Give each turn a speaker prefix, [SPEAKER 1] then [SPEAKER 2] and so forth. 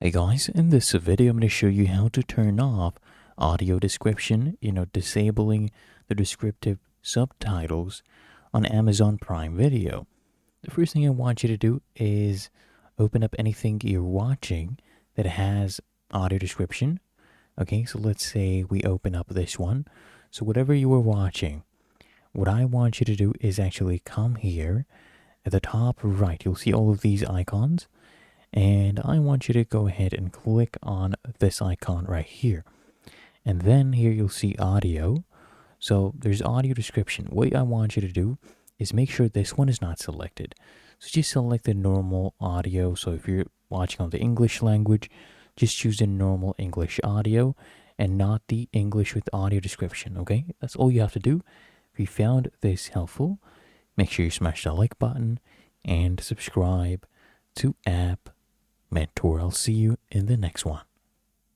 [SPEAKER 1] Hey guys, in this video I'm going to show you how to turn off audio description, disabling the descriptive subtitles on Amazon Prime Video. The first thing I want you to do is open up anything you're watching that has audio description. Okay, so let's say we open up this one. So whatever you were watching, what I want you to do is actually come here at the top right. You'll see all of these icons. And I want you to go ahead and click on this icon right here. And then here you'll see audio. So there's audio description. What I want you to do is make sure this one is not selected. So just select the normal audio. So if you're watching on the English language, just choose the normal English audio and not the English with audio description. Okay, that's all you have to do. If you found this helpful, make sure you smash the like button and subscribe to App Mentor. I'll see you in the next one.